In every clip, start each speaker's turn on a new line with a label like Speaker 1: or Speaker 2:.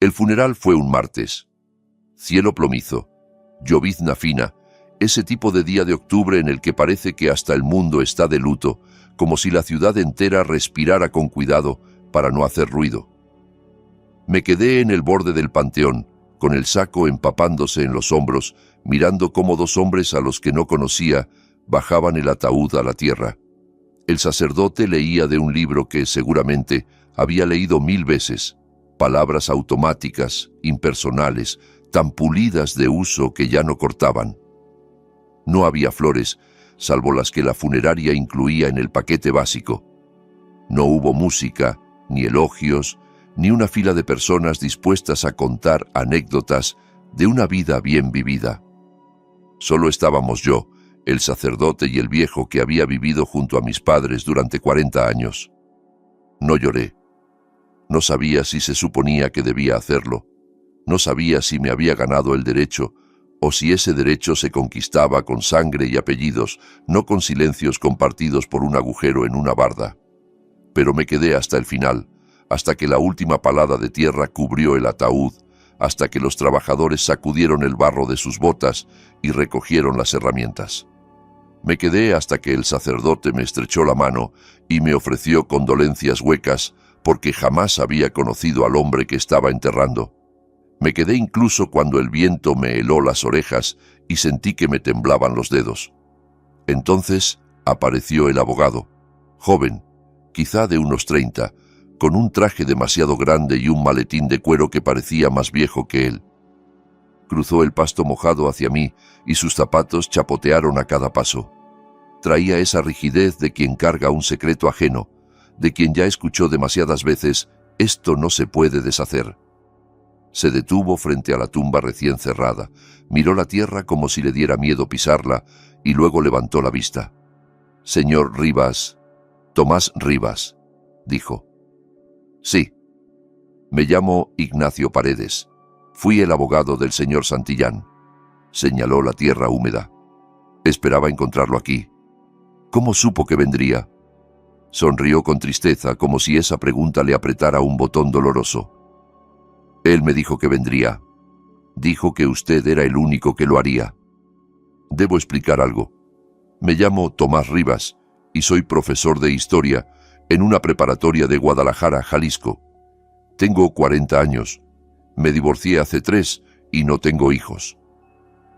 Speaker 1: El funeral fue un martes. Cielo plomizo, llovizna fina, ese tipo de día de octubre en el que parece que hasta el mundo está de luto, como si la ciudad entera respirara con cuidado para no hacer ruido. Me quedé en el borde del panteón, con el saco empapándose en los hombros, mirando cómo dos hombres a los que no conocía bajaban el ataúd a la tierra. El sacerdote leía de un libro que seguramente había leído 1000 veces, palabras automáticas, impersonales, tan pulidas de uso que ya no cortaban. No había flores, salvo las que la funeraria incluía en el paquete básico. No hubo música, ni elogios, ni una fila de personas dispuestas a contar anécdotas de una vida bien vivida. Solo estábamos yo, el sacerdote y el viejo que había vivido junto a mis padres durante 40 años. No lloré. No sabía si se suponía que debía hacerlo. No sabía si me había ganado el derecho o si ese derecho se conquistaba con sangre y apellidos, no con silencios compartidos por un agujero en una barda. Pero me quedé hasta el final, hasta que la última palada de tierra cubrió el ataúd, hasta que los trabajadores sacudieron el barro de sus botas y recogieron las herramientas. Me quedé hasta que el sacerdote me estrechó la mano y me ofreció condolencias huecas porque jamás había conocido al hombre que estaba enterrando. Me quedé incluso cuando el viento me heló las orejas y sentí que me temblaban los dedos. Entonces apareció el abogado, joven, quizá de unos 30, con un traje demasiado grande y un maletín de cuero que parecía más viejo que él. Cruzó el pasto mojado hacia mí y sus zapatos chapotearon a cada paso. Traía esa rigidez de quien carga un secreto ajeno, de quien ya escuchó demasiadas veces, «Esto no se puede deshacer». Se detuvo frente a la tumba recién cerrada, miró la tierra como si le diera miedo pisarla y luego levantó la vista. «Señor Rivas, Tomás Rivas», dijo. «Sí. Me llamo Ignacio Paredes. Fui el abogado del señor Santillán». Señaló la tierra húmeda. «Esperaba encontrarlo aquí». «¿Cómo supo que vendría?» Sonrió con tristeza, como si esa pregunta le apretara un botón doloroso. «Él me dijo que vendría. Dijo que usted era el único que lo haría. Debo explicar algo. Me llamo Tomás Rivas y soy profesor de historia en una preparatoria de Guadalajara, Jalisco. Tengo 40 años. Me divorcié hace 3 y no tengo hijos.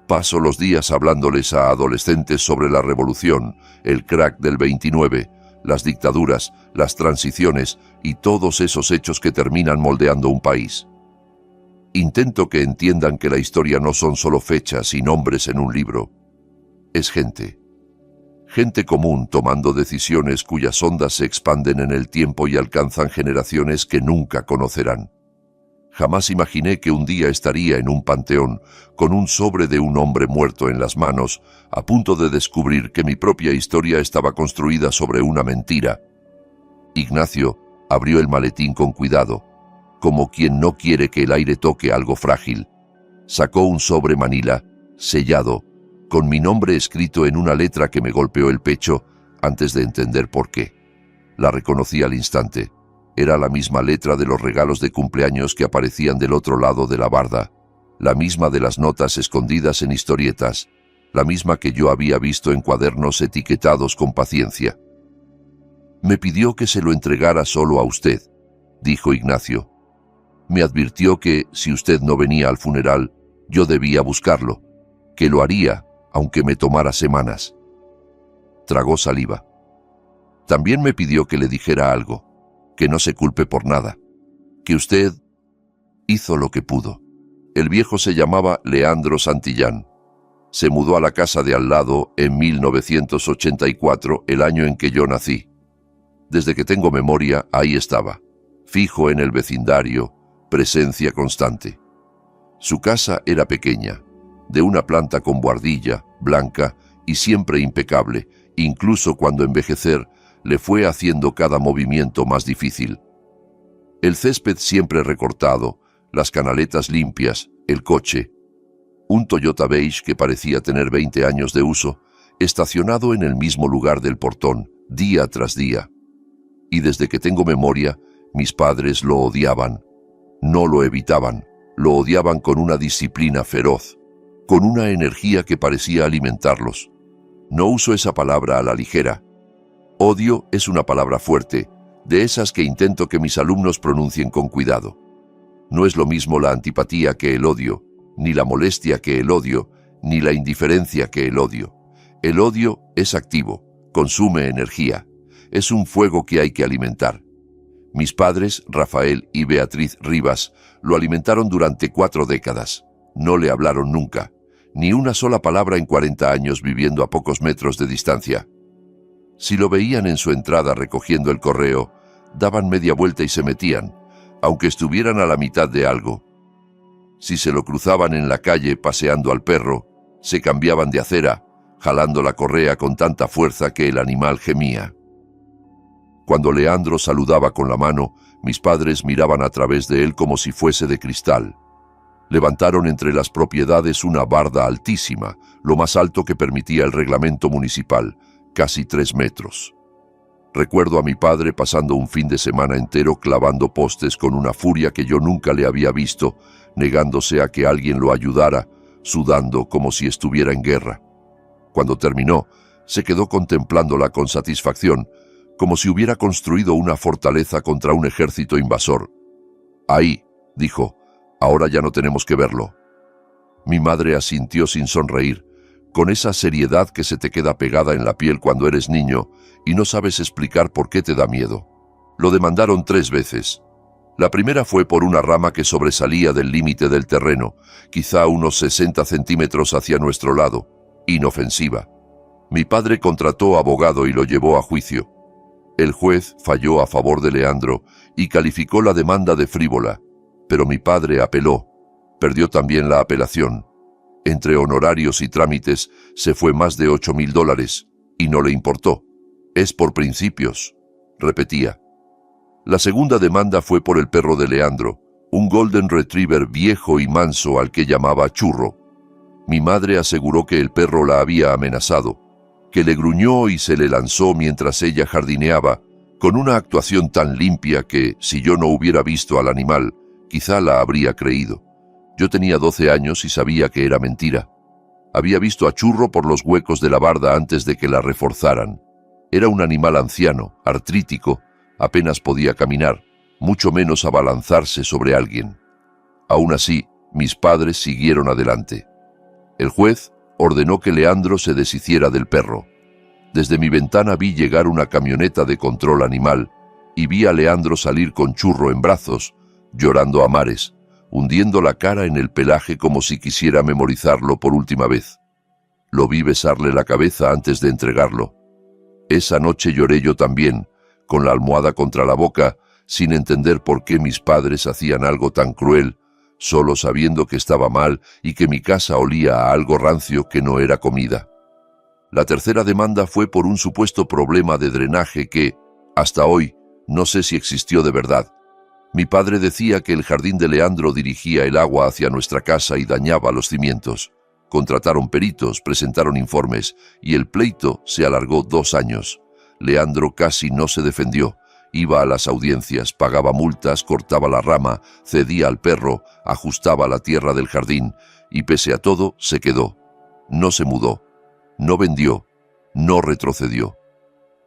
Speaker 1: Paso los días hablándoles a adolescentes sobre la revolución, el crack del 29, las dictaduras, las transiciones y todos esos hechos que terminan moldeando un país. Intento que entiendan que la historia no son solo fechas y nombres en un libro. Es gente. Gente común tomando decisiones cuyas ondas se expanden en el tiempo y alcanzan generaciones que nunca conocerán. Jamás imaginé que un día estaría en un panteón, con un sobre de un hombre muerto en las manos, a punto de descubrir que mi propia historia estaba construida sobre una mentira. Ignacio abrió el maletín con cuidado, como quien no quiere que el aire toque algo frágil. Sacó un sobre manila, sellado, con mi nombre escrito en una letra que me golpeó el pecho antes de entender por qué. La reconocí al instante. Era la misma letra de los regalos de cumpleaños que aparecían del otro lado de la barda, la misma de las notas escondidas en historietas, la misma que yo había visto en cuadernos etiquetados con paciencia. «Me pidió que se lo entregara solo a usted», dijo Ignacio. «Me advirtió que, si usted no venía al funeral, yo debía buscarlo, que lo haría, aunque me tomara semanas». Tragó saliva. «También me pidió que le dijera algo, que no se culpe por nada, que usted hizo lo que pudo». El viejo se llamaba Leandro Santillán. Se mudó a la casa de al lado en 1984, el año en que yo nací. Desde que tengo memoria, ahí estaba, fijo en el vecindario, presencia constante. Su casa era pequeña, de una planta con buhardilla, blanca y siempre impecable, incluso cuando envejecer le fue haciendo cada movimiento más difícil. El césped siempre recortado, las canaletas limpias, el coche. Un Toyota beige que parecía tener 20 años de uso, estacionado en el mismo lugar del portón, día tras día. Y desde que tengo memoria, mis padres lo odiaban. No lo evitaban, lo odiaban con una disciplina feroz, con una energía que parecía alimentarlos. No uso esa palabra a la ligera. Odio es una palabra fuerte, de esas que intento que mis alumnos pronuncien con cuidado. No es lo mismo la antipatía que el odio, ni la molestia que el odio, ni la indiferencia que el odio. El odio es activo, consume energía, es un fuego que hay que alimentar. Mis padres, Rafael y Beatriz Rivas, lo alimentaron durante 4 décadas. No le hablaron nunca, ni una sola palabra en 40 años viviendo a pocos metros de distancia. Si lo veían en su entrada recogiendo el correo, daban media vuelta y se metían, aunque estuvieran a la mitad de algo. Si se lo cruzaban en la calle paseando al perro, se cambiaban de acera, jalando la correa con tanta fuerza que el animal gemía. Cuando Leandro saludaba con la mano, mis padres miraban a través de él como si fuese de cristal. Levantaron entre las propiedades una barda altísima, lo más alto que permitía el reglamento municipal, casi 3 metros. Recuerdo a mi padre pasando un fin de semana entero clavando postes con una furia que yo nunca le había visto, negándose a que alguien lo ayudara, sudando como si estuviera en guerra. Cuando terminó, se quedó contemplándola con satisfacción, como si hubiera construido una fortaleza contra un ejército invasor. «Ahí», dijo, «ahora ya no tenemos que verlo». Mi madre asintió sin sonreír, con esa seriedad que se te queda pegada en la piel cuando eres niño y no sabes explicar por qué te da miedo. Lo demandaron 3 veces. La primera fue por una rama que sobresalía del límite del terreno, quizá unos 60 centímetros hacia nuestro lado, inofensiva. Mi padre contrató abogado y lo llevó a juicio. El juez falló a favor de Leandro y calificó la demanda de frívola, pero mi padre apeló. Perdió también la apelación. Entre honorarios y trámites se fue más de $8,000 y no le importó. Es por principios, repetía. La segunda demanda fue por el perro de Leandro, un Golden Retriever viejo y manso al que llamaba Churro. Mi madre aseguró que el perro la había amenazado, que le gruñó y se le lanzó mientras ella jardineaba, con una actuación tan limpia que, si yo no hubiera visto al animal, quizá la habría creído. Yo tenía 12 años y sabía que era mentira. Había visto a Churro por los huecos de la barda antes de que la reforzaran. Era un animal anciano, artrítico, apenas podía caminar, mucho menos abalanzarse sobre alguien. Aún así, mis padres siguieron adelante. El juez ordenó que Leandro se deshiciera del perro. Desde mi ventana vi llegar una camioneta de control animal y vi a Leandro salir con Churro en brazos, llorando a mares, hundiendo la cara en el pelaje como si quisiera memorizarlo por última vez. Lo vi besarle la cabeza antes de entregarlo. Esa noche lloré yo también, con la almohada contra la boca, sin entender por qué mis padres hacían algo tan cruel, solo sabiendo que estaba mal y que mi casa olía a algo rancio que no era comida. La tercera demanda fue por un supuesto problema de drenaje que, hasta hoy, no sé si existió de verdad. Mi padre decía que el jardín de Leandro dirigía el agua hacia nuestra casa y dañaba los cimientos. Contrataron peritos, presentaron informes, y el pleito se alargó 2 años. Leandro casi no se defendió. Iba a las audiencias, pagaba multas, cortaba la rama, cedía al perro, ajustaba la tierra del jardín, y pese a todo, se quedó. No se mudó, no vendió, no retrocedió.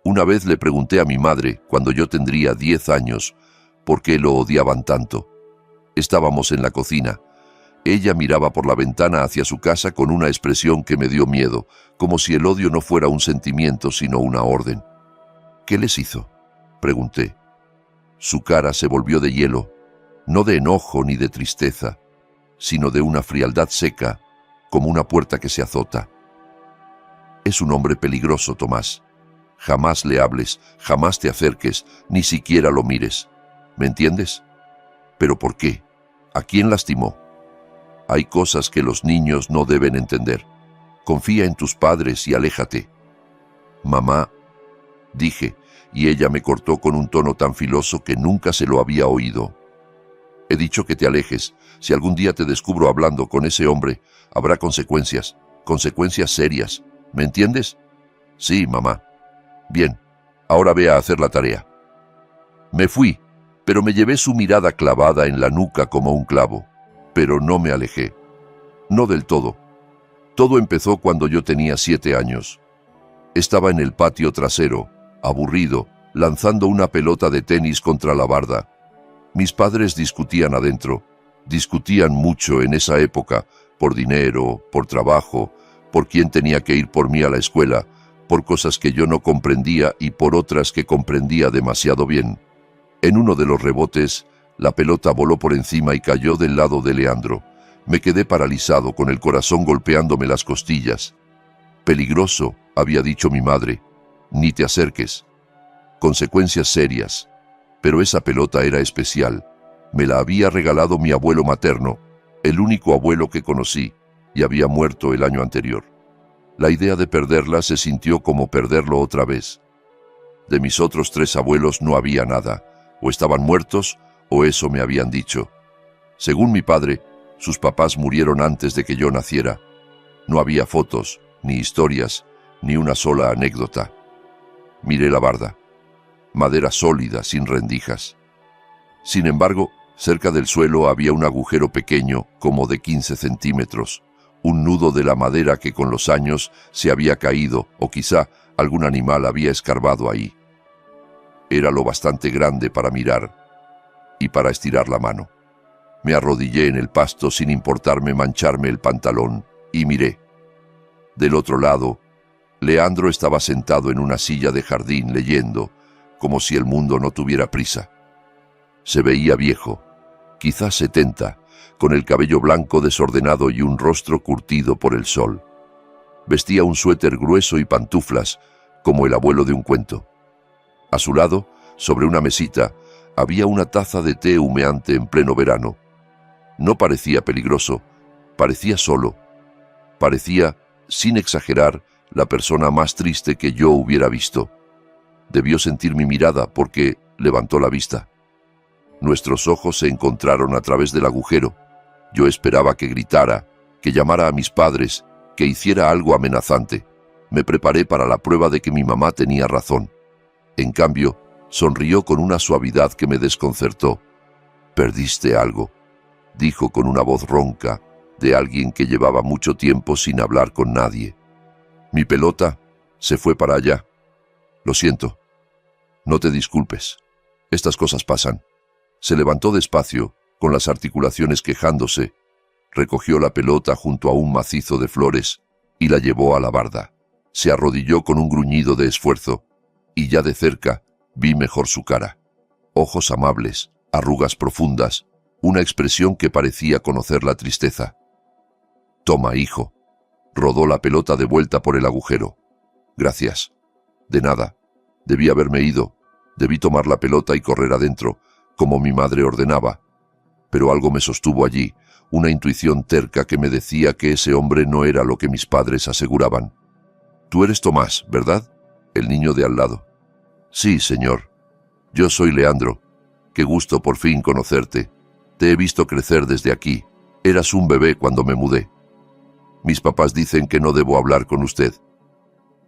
Speaker 1: Una vez le pregunté a mi madre, cuando yo tendría 10 años, por qué lo odiaban tanto. Estábamos en la cocina. Ella miraba por la ventana hacia su casa con una expresión que me dio miedo, como si el odio no fuera un sentimiento sino una orden. «¿Qué les hizo?», pregunté. Su cara se volvió de hielo, no de enojo ni de tristeza, sino de una frialdad seca, como una puerta que se azota. «Es un hombre peligroso, Tomás. Jamás le hables, jamás te acerques, ni siquiera lo mires. ¿Me entiendes? ¿Pero por qué? ¿A quién lastimó? Hay cosas que los niños no deben entender. Confía en tus padres y aléjate». «Mamá», dije, y ella me cortó con un tono tan filoso que nunca se lo había oído. «He dicho que te alejes. Si algún día te descubro hablando con ese hombre, habrá consecuencias, consecuencias serias. ¿Me entiendes?» «Sí, mamá». «Bien, ahora ve a hacer la tarea». Me fui, pero me llevé su mirada clavada en la nuca como un clavo, pero no me alejé. No del todo. Todo empezó cuando yo tenía 7 años. Estaba en el patio trasero, aburrido, lanzando una pelota de tenis contra la barda. Mis padres discutían adentro. Discutían mucho en esa época, por dinero, por trabajo, por quién tenía que ir por mí a la escuela, por cosas que yo no comprendía y por otras que comprendía demasiado bien. En uno de los rebotes, la pelota voló por encima y cayó del lado de Leandro. Me quedé paralizado, con el corazón golpeándome las costillas. Peligroso, había dicho mi madre. Ni te acerques. Consecuencias serias. Pero esa pelota era especial. Me la había regalado mi abuelo materno, el único abuelo que conocí, y había muerto el año anterior. La idea de perderla se sintió como perderlo otra vez. De mis otros 3 abuelos no había nada. O estaban muertos, o eso me habían dicho. Según mi padre, sus papás murieron antes de que yo naciera. No había fotos, ni historias, ni una sola anécdota. Miré la barda. Madera sólida, sin rendijas. Sin embargo, cerca del suelo había un agujero pequeño, como de 15 centímetros, un nudo de la madera que con los años se había caído, o quizá algún animal había escarbado ahí. Era lo bastante grande para mirar y para estirar la mano. Me arrodillé en el pasto sin importarme mancharme el pantalón y miré. Del otro lado, Leandro estaba sentado en una silla de jardín leyendo, como si el mundo no tuviera prisa. Se veía viejo, quizás 70, con el cabello blanco desordenado y un rostro curtido por el sol. Vestía un suéter grueso y pantuflas, como el abuelo de un cuento. A su lado, sobre una mesita, había una taza de té humeante en pleno verano. No parecía peligroso, parecía solo. Parecía, sin exagerar, la persona más triste que yo hubiera visto. Debió sentir mi mirada porque levantó la vista. Nuestros ojos se encontraron a través del agujero. Yo esperaba que gritara, que llamara a mis padres, que hiciera algo amenazante. Me preparé para la prueba de que mi mamá tenía razón. En cambio, sonrió con una suavidad que me desconcertó. «Perdiste algo», dijo con una voz ronca, de alguien que llevaba mucho tiempo sin hablar con nadie. «Mi pelota se fue para allá. Lo siento. No te disculpes. Estas cosas pasan». Se levantó despacio, con las articulaciones quejándose, recogió la pelota junto a un macizo de flores y la llevó a la barda. Se arrodilló con un gruñido de esfuerzo, y ya de cerca vi mejor su cara. Ojos amables, arrugas profundas, una expresión que parecía conocer la tristeza. «Toma, hijo». Rodó la pelota de vuelta por el agujero. «Gracias». «De nada. Debí haberme ido. Debí tomar la pelota y correr adentro, como mi madre ordenaba. Pero algo me sostuvo allí, una intuición terca que me decía que ese hombre no era lo que mis padres aseguraban. «Tú eres Tomás, ¿verdad?», el niño de al lado. «Sí, señor. Yo soy Leandro. Qué gusto por fin conocerte. Te he visto crecer desde aquí. Eras un bebé cuando me mudé. Mis papás dicen que no debo hablar con usted».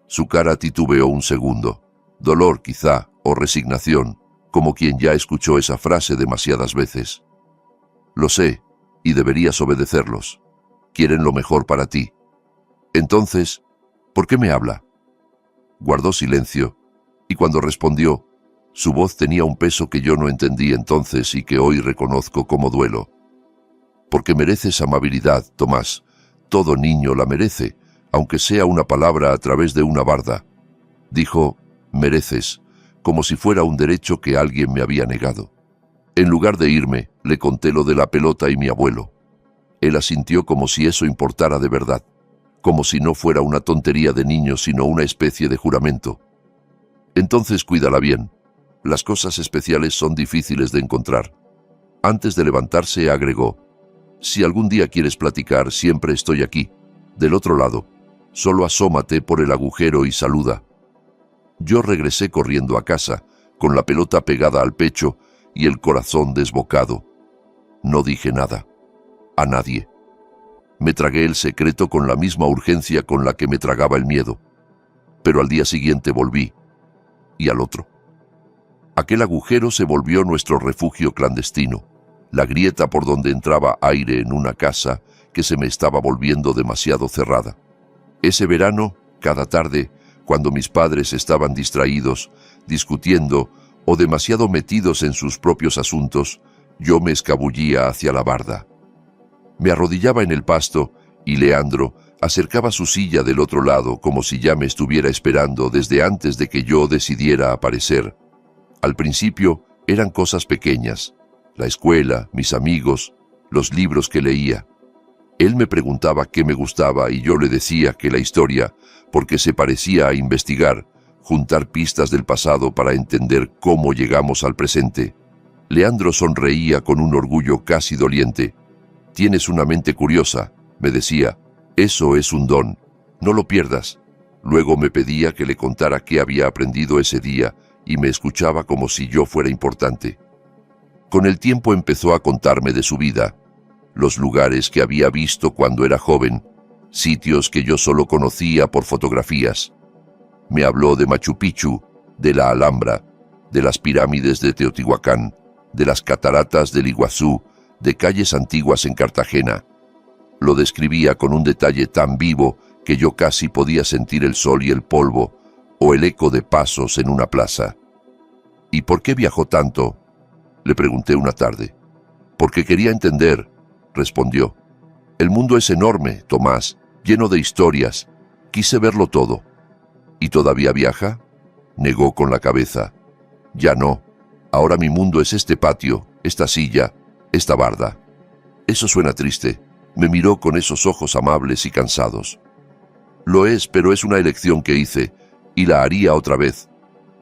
Speaker 1: Su cara titubeó un segundo. Dolor, quizá, o resignación, como quien ya escuchó esa frase demasiadas veces. «Lo sé, y deberías obedecerlos. Quieren lo mejor para ti. Entonces, ¿por qué me habla?». Guardó silencio, y cuando respondió, su voz tenía un peso que yo no entendí entonces y que hoy reconozco como duelo. «Porque mereces amabilidad, Tomás. Todo niño la merece, aunque sea una palabra a través de una barda». Dijo «mereces», como si fuera un derecho que alguien me había negado. En lugar de irme, le conté lo de la pelota y mi abuelo. Él asintió como si eso importara de verdad, como si no fuera una tontería de niño, sino una especie de juramento. «Entonces cuídala bien. Las cosas especiales son difíciles de encontrar». Antes de levantarse agregó: «Si algún día quieres platicar, siempre estoy aquí, del otro lado. Solo asómate por el agujero y saluda». Yo regresé corriendo a casa, con la pelota pegada al pecho y el corazón desbocado. No dije nada. A nadie. Me tragué el secreto con la misma urgencia con la que me tragaba el miedo. Pero al día siguiente volví. Y al otro. Aquel agujero se volvió nuestro refugio clandestino, la grieta por donde entraba aire en una casa que se me estaba volviendo demasiado cerrada. Ese verano, cada tarde, cuando mis padres estaban distraídos, discutiendo o demasiado metidos en sus propios asuntos, yo me escabullía hacia la barda. Me arrodillaba en el pasto y Leandro acercaba su silla del otro lado como si ya me estuviera esperando desde antes de que yo decidiera aparecer. Al principio eran cosas pequeñas, la escuela, mis amigos, los libros que leía. Él me preguntaba qué me gustaba y yo le decía que la historia, porque se parecía a investigar, juntar pistas del pasado para entender cómo llegamos al presente. Leandro sonreía con un orgullo casi doliente. «Tienes una mente curiosa», me decía. «Eso es un don. No lo pierdas». Luego me pedía que le contara qué había aprendido ese día y me escuchaba como si yo fuera importante. Con el tiempo empezó a contarme de su vida, los lugares que había visto cuando era joven, sitios que yo solo conocía por fotografías. Me habló de Machu Picchu, de la Alhambra, de las pirámides de Teotihuacán, de las cataratas del Iguazú, de calles antiguas en Cartagena. Lo describía con un detalle tan vivo que yo casi podía sentir el sol y el polvo, o el eco de pasos en una plaza. «¿Y por qué viajó tanto?», le pregunté una tarde. «Porque quería entender», respondió. «El mundo es enorme, Tomás, lleno de historias. Quise verlo todo». «¿Y todavía viaja?», negó con la cabeza. «Ya no. Ahora mi mundo es este patio, esta silla, esta barda». «Eso suena triste», me miró con esos ojos amables y cansados. «Lo es, pero es una elección que hice, y la haría otra vez».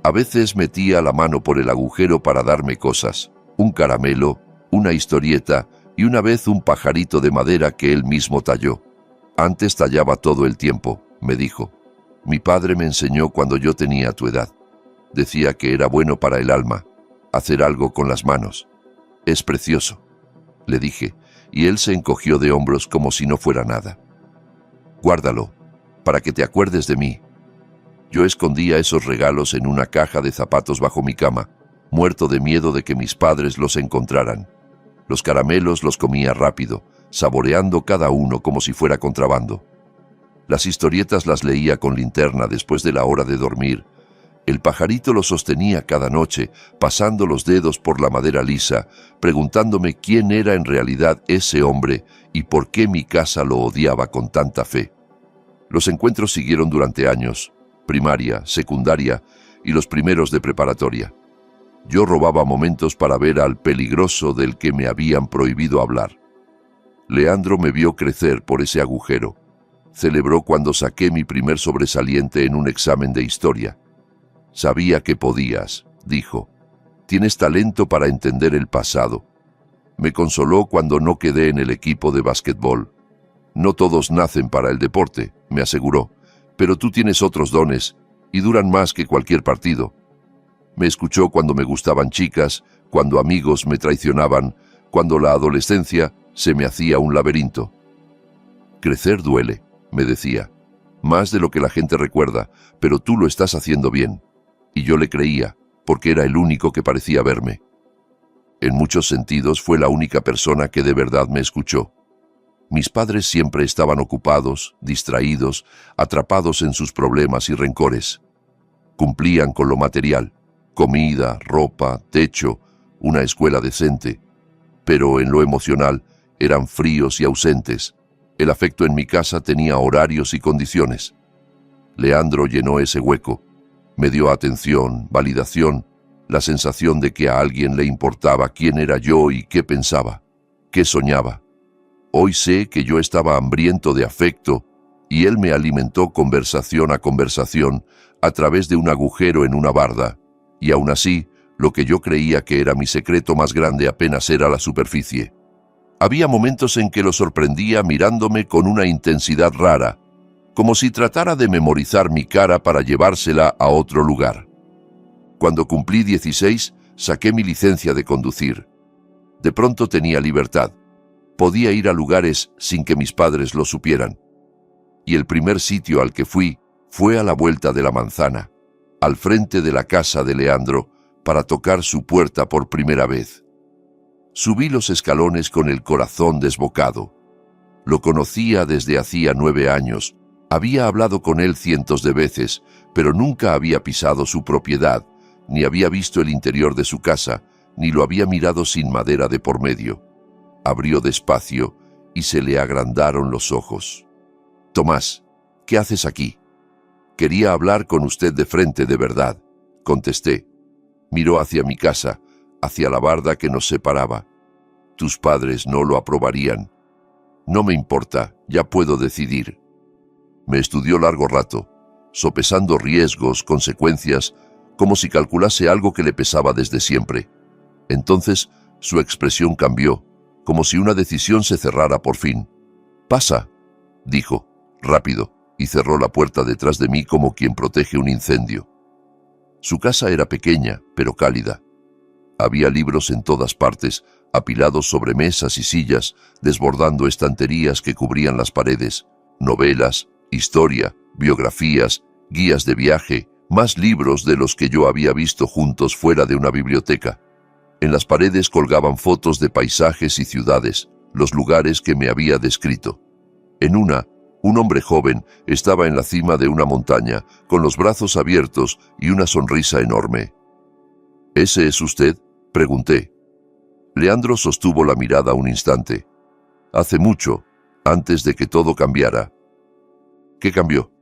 Speaker 1: A veces metía la mano por el agujero para darme cosas, un caramelo, una historieta y una vez un pajarito de madera que él mismo talló. «Antes tallaba todo el tiempo», me dijo. «Mi padre me enseñó cuando yo tenía tu edad. Decía que era bueno para el alma, hacer algo con las manos. Es precioso», le dije, y él se encogió de hombros como si no fuera nada. «Guárdalo, para que te acuerdes de mí». Yo escondía esos regalos en una caja de zapatos bajo mi cama, muerto de miedo de que mis padres los encontraran. Los caramelos los comía rápido, saboreando cada uno como si fuera contrabando. Las historietas las leía con linterna después de la hora de dormir. El pajarito lo sostenía cada noche, pasando los dedos por la madera lisa, preguntándome quién era en realidad ese hombre y por qué mi casa lo odiaba con tanta fe. Los encuentros siguieron durante años, primaria, secundaria y los primeros de preparatoria. Yo robaba momentos para ver al peligroso del que me habían prohibido hablar. Leandro me vio crecer por ese agujero. Celebró cuando saqué mi primer sobresaliente en un examen de historia. «Sabía que podías», dijo. «Tienes talento para entender el pasado». Me consoló cuando no quedé en el equipo de básquetbol. «No todos nacen para el deporte», me aseguró, «pero tú tienes otros dones y duran más que cualquier partido». Me escuchó cuando me gustaban chicas, cuando amigos me traicionaban, cuando la adolescencia se me hacía un laberinto. «Crecer duele», me decía, «más de lo que la gente recuerda, pero tú lo estás haciendo bien». Y yo le creía, porque era el único que parecía verme. En muchos sentidos fue la única persona que de verdad me escuchó. Mis padres siempre estaban ocupados, distraídos, atrapados en sus problemas y rencores. Cumplían con lo material, comida, ropa, techo, una escuela decente. Pero en lo emocional eran fríos y ausentes. El afecto en mi casa tenía horarios y condiciones. Leandro llenó ese hueco. Me dio atención, validación, la sensación de que a alguien le importaba quién era yo y qué pensaba, qué soñaba. Hoy sé que yo estaba hambriento de afecto y él me alimentó conversación a conversación a través de un agujero en una barda, y aún así, lo que yo creía que era mi secreto más grande apenas era la superficie. Había momentos en que lo sorprendía mirándome con una intensidad rara, como si tratara de memorizar mi cara para llevársela a otro lugar. Cuando cumplí 16, saqué mi licencia de conducir. De pronto tenía libertad. Podía ir a lugares sin que mis padres lo supieran. Y el primer sitio al que fui fue a la vuelta de la manzana, al frente de la casa de Leandro, para tocar su puerta por primera vez. Subí los escalones con el corazón desbocado. Lo conocía desde hacía 9 años. Había hablado con él cientos de veces, pero nunca había pisado su propiedad, ni había visto el interior de su casa, ni lo había mirado sin madera de por medio. Abrió despacio y se le agrandaron los ojos. «Tomás, ¿qué haces aquí?» «Quería hablar con usted de frente, de verdad», contesté. Miró hacia mi casa, hacia la barda que nos separaba. «Tus padres no lo aprobarían». «No me importa, ya puedo decidir». Me estudió largo rato, sopesando riesgos, consecuencias, como si calculase algo que le pesaba desde siempre. Entonces su expresión cambió, como si una decisión se cerrara por fin. «Pasa», dijo, rápido, y cerró la puerta detrás de mí como quien protege un incendio. Su casa era pequeña, pero cálida. Había libros en todas partes, apilados sobre mesas y sillas, desbordando estanterías que cubrían las paredes, novelas, historia, biografías, guías de viaje, más libros de los que yo había visto juntos fuera de una biblioteca. En las paredes colgaban fotos de paisajes y ciudades, los lugares que me había descrito. En una, un hombre joven estaba en la cima de una montaña, con los brazos abiertos y una sonrisa enorme. «¿Ese es usted?», pregunté. Leandro sostuvo la mirada un instante. «Hace mucho, antes de que todo cambiara». «¿Qué cambió?».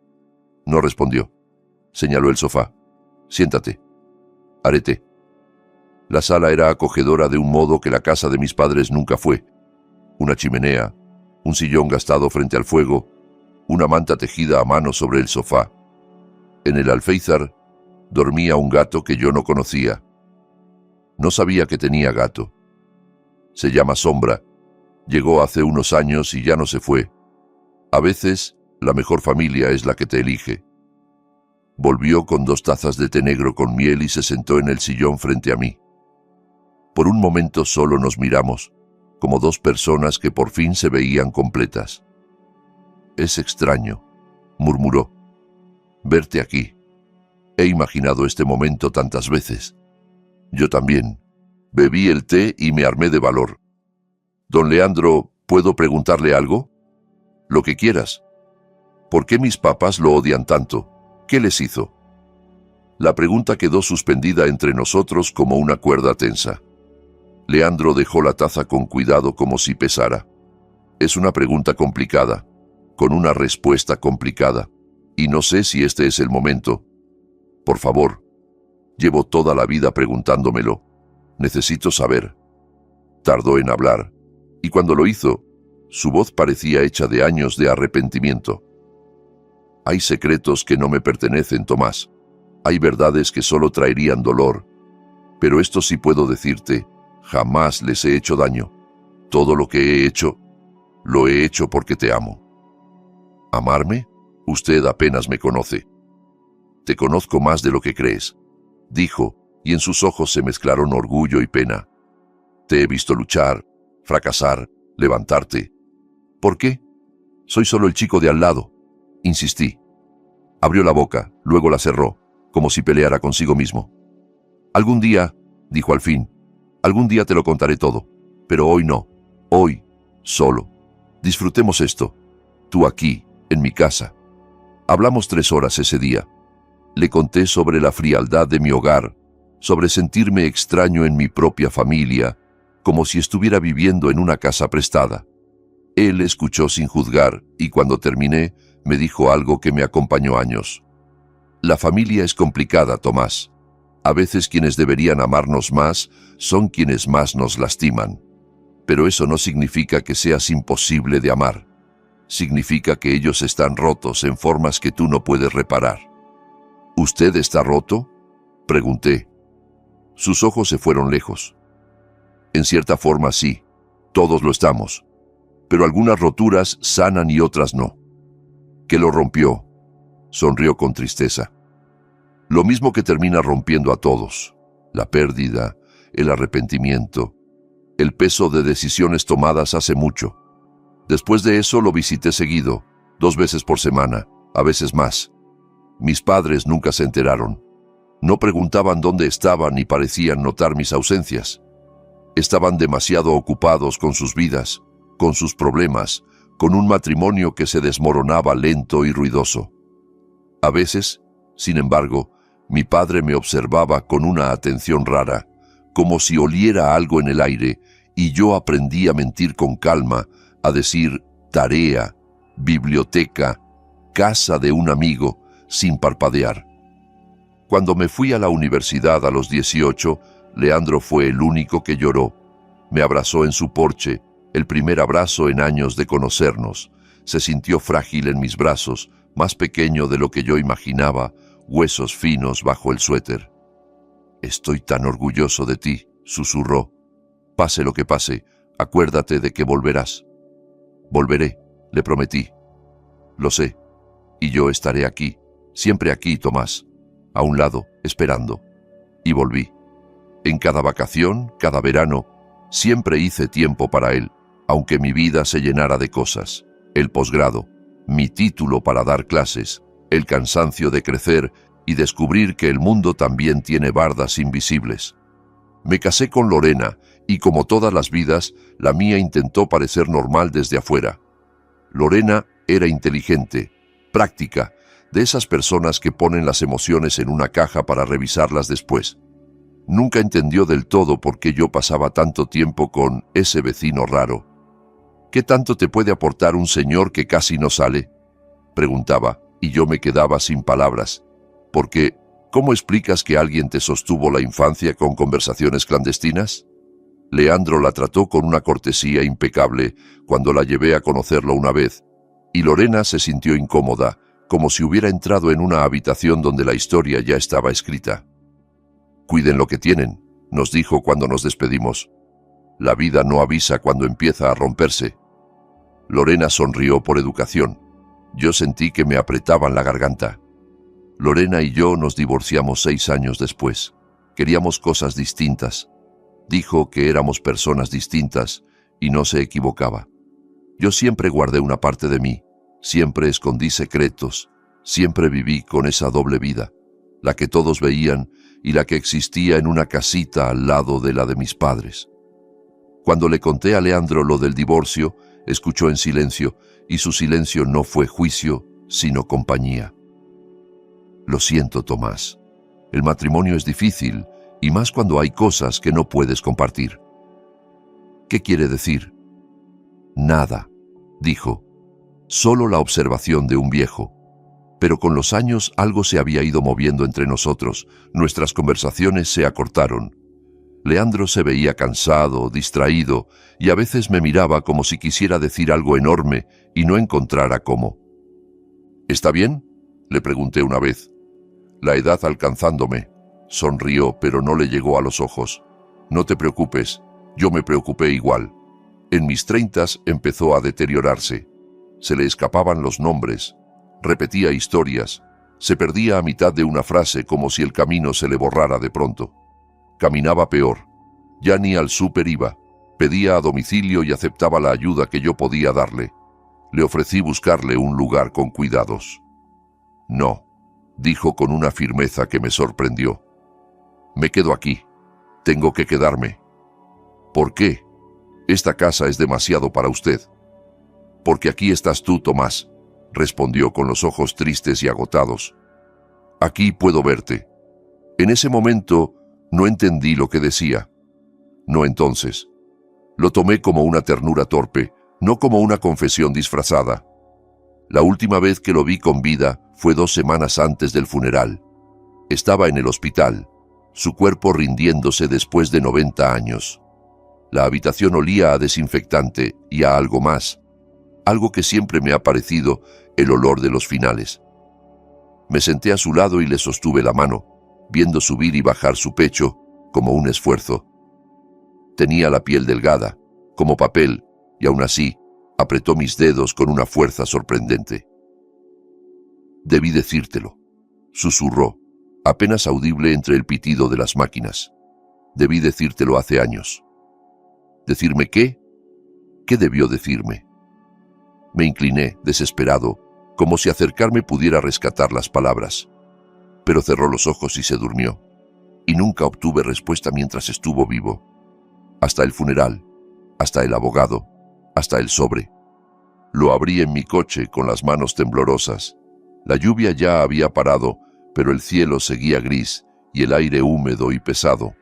Speaker 1: No respondió. Señaló el sofá. «Siéntate». «Haré té». La sala era acogedora de un modo que la casa de mis padres nunca fue. Una chimenea, un sillón gastado frente al fuego, una manta tejida a mano sobre el sofá. En el alféizar dormía un gato que yo no conocía. No sabía que tenía gato. Se llama Sombra. Llegó hace unos años y ya no se fue. A veces, la mejor familia es la que te elige. Volvió con 2 tazas de té negro con miel y se sentó en el sillón frente a mí. Por un momento solo nos miramos, como 2 personas que por fin se veían completas. «Es extraño», murmuró, «verte aquí. He imaginado este momento tantas veces». Yo también. Bebí el té y me armé de valor. «Don Leandro, ¿puedo preguntarle algo?». «Lo que quieras». «¿Por qué mis papás lo odian tanto? ¿Qué les hizo?». La pregunta quedó suspendida entre nosotros como una cuerda tensa. Leandro dejó la taza con cuidado como si pesara. «Es una pregunta complicada, con una respuesta complicada, y no sé si este es el momento. Por favor, llevo toda la vida preguntándomelo. Necesito saber». Tardó en hablar, y cuando lo hizo, su voz parecía hecha de años de arrepentimiento. «Hay secretos que no me pertenecen, Tomás. Hay verdades que solo traerían dolor. Pero esto sí puedo decirte, jamás les he hecho daño. Todo lo que he hecho, lo he hecho porque te amo». «¿Amarme? Usted apenas me conoce». «Te conozco más de lo que crees», dijo, y en sus ojos se mezclaron orgullo y pena. «Te he visto luchar, fracasar, levantarte». «¿Por qué?». «Soy solo el chico de al lado», insistí. Abrió la boca, luego la cerró, como si peleara consigo mismo. «Algún día», dijo al fin, «algún día te lo contaré todo, pero hoy no, hoy, solo. Disfrutemos esto, tú aquí, en mi casa». Hablamos 3 horas ese día. Le conté sobre la frialdad de mi hogar, sobre sentirme extraño en mi propia familia, como si estuviera viviendo en una casa prestada. Él escuchó sin juzgar y cuando terminé me dijo algo que me acompañó años. «La familia es complicada, Tomás. A veces quienes deberían amarnos más son quienes más nos lastiman. Pero eso no significa que seas imposible de amar. Significa que ellos están rotos en formas que tú no puedes reparar». «¿Usted está roto?», pregunté. Sus ojos se fueron lejos. «En cierta forma sí, todos lo estamos. Pero algunas roturas sanan y otras no». «¿Qué lo rompió?», sonrió con tristeza. «Lo mismo que termina rompiendo a todos: la pérdida, el arrepentimiento, el peso de decisiones tomadas hace mucho. Después de eso lo visité seguido, 2 veces por semana, a veces más. Mis padres nunca se enteraron. No preguntaban dónde estaban ni parecían notar mis ausencias. Estaban demasiado ocupados con sus vidas, con sus problemas, con un matrimonio que se desmoronaba lento y ruidoso. A veces, sin embargo, mi padre me observaba con una atención rara, como si oliera algo en el aire, y yo aprendí a mentir con calma, a decir tarea, biblioteca, casa de un amigo, sin parpadear. Cuando me fui a la universidad a los 18, Leandro fue el único que lloró. Me abrazó en su porche, el primer abrazo en años de conocernos. Se sintió frágil en mis brazos, más pequeño de lo que yo imaginaba, huesos finos bajo el suéter. «Estoy tan orgulloso de ti», susurró. «Pase lo que pase, acuérdate de que volverás». «Volveré», le prometí. «Lo sé, y yo estaré aquí, siempre aquí, Tomás, a un lado, esperando». Y volví. En cada vacación, cada verano, siempre hice tiempo para él, aunque mi vida se llenara de cosas. El posgrado, mi título para dar clases, el cansancio de crecer y descubrir que el mundo también tiene bardas invisibles. Me casé con Lorena y, como todas las vidas, la mía intentó parecer normal desde afuera. Lorena era inteligente, práctica, de esas personas que ponen las emociones en una caja para revisarlas después. Nunca entendió del todo por qué yo pasaba tanto tiempo con ese vecino raro. «¿Qué tanto te puede aportar un señor que casi no sale?», preguntaba, y yo me quedaba sin palabras, porque ¿cómo explicas que alguien te sostuvo la infancia con conversaciones clandestinas? Leandro la trató con una cortesía impecable cuando la llevé a conocerlo una vez, y Lorena se sintió incómoda, como si hubiera entrado en una habitación donde la historia ya estaba escrita. «Cuiden lo que tienen», nos dijo cuando nos despedimos. «La vida no avisa cuando empieza a romperse». Lorena sonrió por educación. Yo sentí que me apretaban la garganta. Lorena y yo nos divorciamos 6 años después. Queríamos cosas distintas. Dijo que éramos personas distintas y no se equivocaba. Yo siempre guardé una parte de mí, siempre escondí secretos, siempre viví con esa doble vida, la que todos veían y la que existía en una casita al lado de la de mis padres. Cuando le conté a Leandro lo del divorcio, escuchó en silencio, y su silencio no fue juicio, sino compañía. «Lo siento, Tomás. El matrimonio es difícil, y más cuando hay cosas que no puedes compartir». «¿Qué quiere decir?» «Nada», dijo. «Solo la observación de un viejo». Pero con los años algo se había ido moviendo entre nosotros, nuestras conversaciones se acortaron. Leandro se veía cansado, distraído, y a veces me miraba como si quisiera decir algo enorme y no encontrara cómo. «¿Está bien?», le pregunté una vez. La edad alcanzándome, sonrió, pero no le llegó a los ojos. «No te preocupes, yo me preocupé igual. En mis 30 empezó a deteriorarse. Se le escapaban los nombres, repetía historias, se perdía a mitad de una frase como si el camino se le borrara de pronto. Caminaba peor, ya ni al súper iba, pedía a domicilio y aceptaba la ayuda que yo podía darle. Le ofrecí buscarle un lugar con cuidados. «No», dijo con una firmeza que me sorprendió. «Me quedo aquí, tengo que quedarme». «¿Por qué? Esta casa es demasiado para usted». «Porque aquí estás tú, Tomás», respondió con los ojos tristes y agotados. «Aquí puedo verte». En ese momento no entendí lo que decía. No entonces. Lo tomé como una ternura torpe, no como una confesión disfrazada. La última vez que lo vi con vida fue 2 semanas antes del funeral. Estaba en el hospital, su cuerpo rindiéndose después de 90 años. La habitación olía a desinfectante y a algo más, algo que siempre me ha parecido el olor de los finales. Me senté a su lado y le sostuve la mano, viendo subir y bajar su pecho como un esfuerzo. Tenía la piel delgada, como papel, y aún así apretó mis dedos con una fuerza sorprendente. «Debí decírtelo», susurró, apenas audible entre el pitido de las máquinas. «Debí decírtelo hace años». ¿Decirme qué? ¿Qué debió decirme? Me incliné, desesperado, como si acercarme pudiera rescatar las palabras. pero cerró los ojos y se durmió. Y nunca obtuve respuesta mientras estuvo vivo. Hasta el funeral, hasta el abogado, hasta el sobre. Lo abrí en mi coche con las manos temblorosas. La lluvia ya había parado, pero el cielo seguía gris y el aire húmedo y pesado.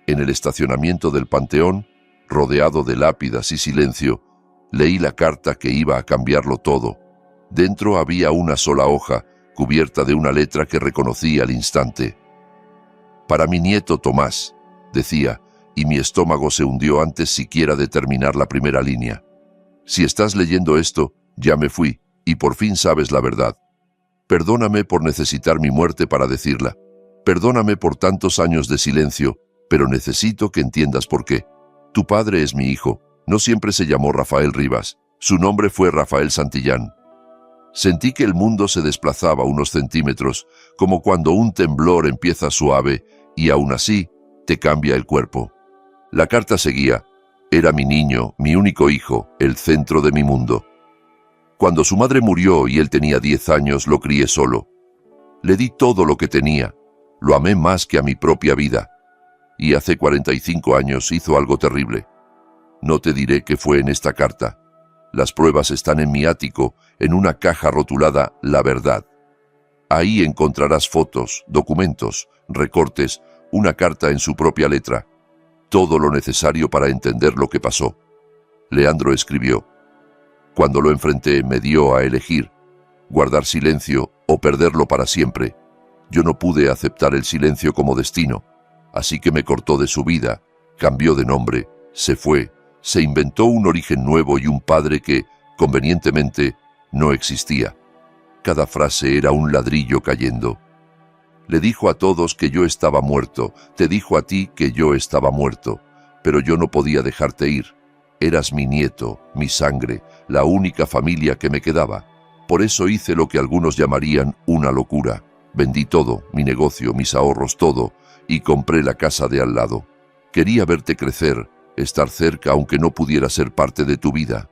Speaker 1: En el estacionamiento del panteón, rodeado de lápidas y silencio, leí la carta que iba a cambiarlo todo. Dentro había una sola hoja, cubierta de una letra que reconocí al instante. Para mi nieto Tomás, decía, y mi estómago se hundió antes siquiera de terminar la primera línea. Si estás leyendo esto, ya me fui, y por fin sabes la verdad. Perdóname por necesitar mi muerte para decirla. Perdóname por tantos años de silencio, pero necesito que entiendas por qué. Tu padre es mi hijo. No siempre se llamó Rafael Rivas. Su nombre fue Rafael Santillán. Sentí que el mundo se desplazaba unos centímetros, como cuando un temblor empieza suave y aún así te cambia el cuerpo. La carta seguía. Era mi niño, mi único hijo, el centro de mi mundo. Cuando su madre murió y él tenía 10 años, lo crié solo. Le di todo lo que tenía. Lo amé más que a mi propia vida. Y hace 45 años hizo algo terrible. No te diré qué fue en esta carta. Las pruebas están en mi ático, en una caja rotulada La Verdad. Ahí encontrarás fotos, documentos, recortes, una carta en su propia letra. Todo lo necesario para entender lo que pasó. Leandro escribió. Cuando lo enfrenté me dio a elegir, guardar silencio o perderlo para siempre. Yo no pude aceptar el silencio como destino, así que me cortó de su vida, cambió de nombre, se fue, se inventó un origen nuevo y un padre que, convenientemente, no existía. Cada frase era un ladrillo cayendo. Le dijo a todos que yo estaba muerto, te dijo a ti que yo estaba muerto, pero yo no podía dejarte ir. Eras mi nieto, mi sangre, la única familia que me quedaba. Por eso hice lo que algunos llamarían una locura. Vendí todo, mi negocio, mis ahorros, todo, y compré la casa de al lado. Quería verte crecer, estar cerca aunque no pudiera ser parte de tu vida.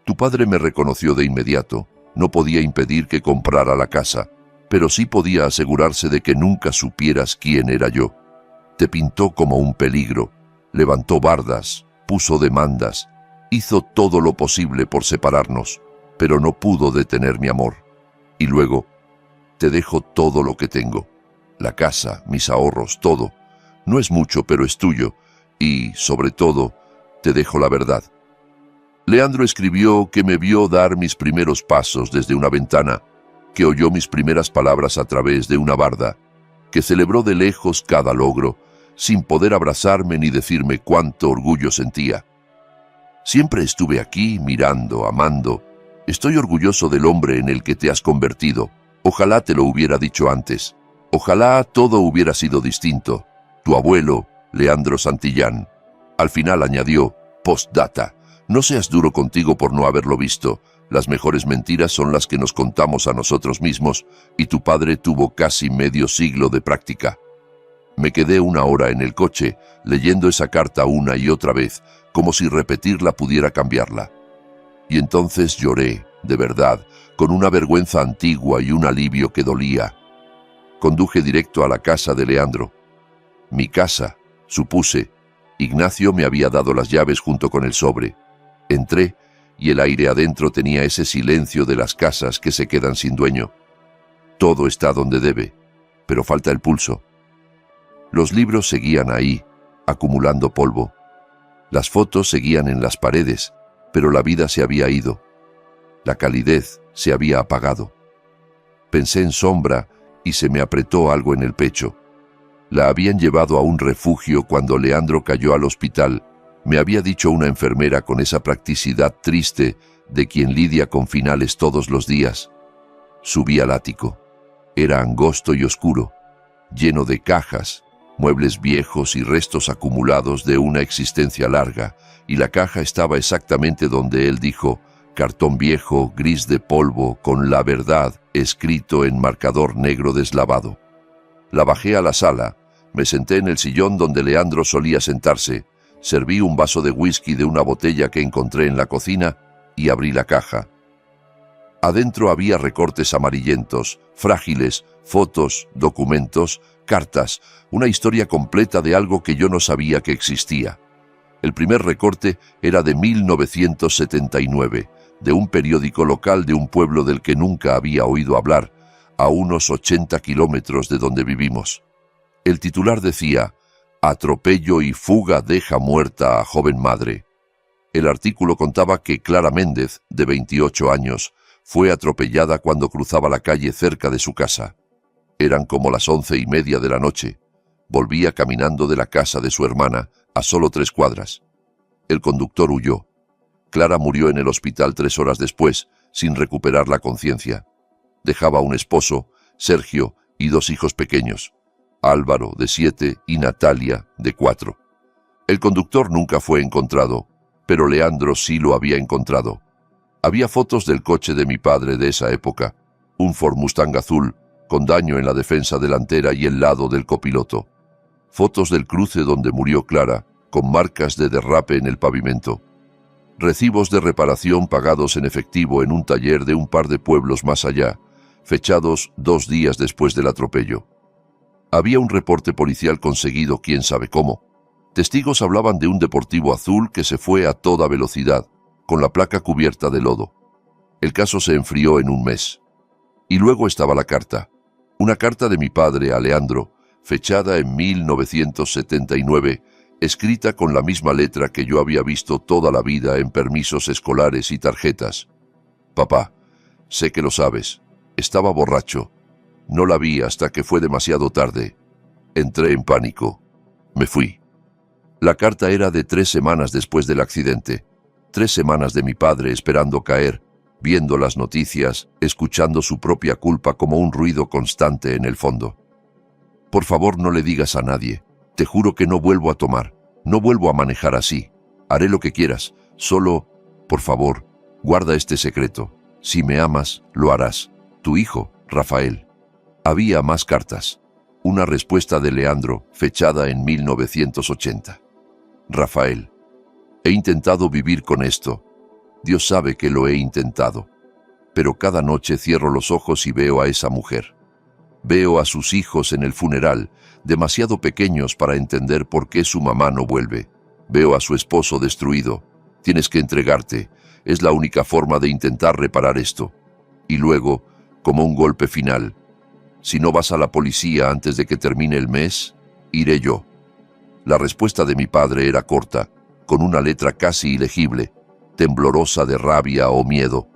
Speaker 1: Tu padre me reconoció de inmediato. No podía impedir que comprara la casa, pero sí podía asegurarse de que nunca supieras quién era yo. Te pintó como un peligro, levantó bardas, puso demandas, hizo todo lo posible por separarnos, pero no pudo detener mi amor. Y luego, te dejo todo lo que tengo, la casa, mis ahorros, todo. No es mucho, pero es tuyo, y, sobre todo, te dejo la verdad. Leandro escribió que me vio dar mis primeros pasos desde una ventana, que oyó mis primeras palabras a través de una barda, que celebró de lejos cada logro, sin poder abrazarme ni decirme cuánto orgullo sentía. Siempre estuve aquí, mirando, amando. Estoy orgulloso del hombre en el que te has convertido. Ojalá te lo hubiera dicho antes. Ojalá todo hubiera sido distinto. Tu abuelo, Leandro Santillán. Al final añadió, postdata, no seas duro contigo por no haberlo visto. Las mejores mentiras son las que nos contamos a nosotros mismos, y tu padre tuvo casi medio siglo de práctica. Me quedé una hora en el coche, leyendo esa carta una y otra vez, como si repetirla pudiera cambiarla. Y entonces lloré, de verdad, con una vergüenza antigua y un alivio que dolía. Conduje directo a la casa de Leandro. Mi casa, supuse. Ignacio me había dado las llaves junto con el sobre. Entré, y el aire adentro tenía ese silencio de las casas que se quedan sin dueño. Todo está donde debe, pero falta el pulso. Los libros seguían ahí, acumulando polvo. Las fotos seguían en las paredes, pero la vida se había ido. La calidez se había apagado. Pensé en Sombra y se me apretó algo en el pecho. La habían llevado a un refugio cuando Leandro cayó al hospital. Me había dicho una enfermera con esa practicidad triste de quien lidia con finales todos los días. Subí al ático. Era angosto y oscuro, lleno de cajas, muebles viejos y restos acumulados de una existencia larga, y la caja estaba exactamente donde él dijo, cartón viejo, gris de polvo, con La Verdad, escrito en marcador negro deslavado. La bajé a la sala, me senté en el sillón donde Leandro solía sentarse, serví un vaso de whisky de una botella que encontré en la cocina y abrí la caja. Adentro había recortes amarillentos, frágiles, Fotos, documentos, cartas, una historia completa de algo que yo no sabía que existía. El primer recorte era de 1979, de un periódico local de un pueblo del que nunca había oído hablar, a unos 80 kilómetros de donde vivimos. El titular decía: «Atropello y fuga deja muerta a joven madre». El artículo contaba que Clara Méndez, de 28 años, fue atropellada cuando cruzaba la calle cerca de su casa. Eran como las 11:30 de la noche. Volvía caminando de la casa de su hermana, a solo 3 cuadras. El conductor huyó. Clara murió en el hospital 3 horas después, sin recuperar la conciencia. Dejaba un esposo, Sergio, y 2 hijos pequeños, Álvaro, de 7, y Natalia, de 4. El conductor nunca fue encontrado, pero Leandro sí lo había encontrado. Había fotos del coche de mi padre de esa época, un Ford Mustang azul, con daño en la defensa delantera y el lado del copiloto. Fotos del cruce donde murió Clara, con marcas de derrape en el pavimento. Recibos de reparación pagados en efectivo en un taller de un par de pueblos más allá, fechados 2 días después del atropello. Había un reporte policial conseguido quién sabe cómo. Testigos hablaban de un deportivo azul que se fue a toda velocidad, con la placa cubierta de lodo. El caso se enfrió en un mes. Y luego estaba la carta. Una carta de mi padre a Leandro, fechada en 1979, escrita con la misma letra que yo había visto toda la vida en permisos escolares y tarjetas. «Papá, sé que lo sabes. Estaba borracho. No la vi hasta que fue demasiado tarde. Entré en pánico. Me fui». La carta era de 3 semanas después del accidente. 3 semanas de mi padre esperando caer, viendo las noticias, escuchando su propia culpa como un ruido constante en el fondo. «Por favor, no le digas a nadie. Te juro que no vuelvo a tomar. No vuelvo a manejar así. Haré lo que quieras. Solo, por favor, guarda este secreto. Si me amas, lo harás. Tu hijo, Rafael». Había más cartas. Una respuesta de Leandro, fechada en 1980. «Rafael, he intentado vivir con esto. Dios sabe que lo he intentado. Pero cada noche cierro los ojos y veo a esa mujer. Veo a sus hijos en el funeral, demasiado pequeños para entender por qué su mamá no vuelve. Veo a su esposo destruido. Tienes que entregarte. Es la única forma de intentar reparar esto». Y luego, como un golpe final: «Si no vas a la policía antes de que termine el mes, iré yo». La respuesta de mi padre era corta, con una letra casi ilegible, temblorosa de rabia o miedo.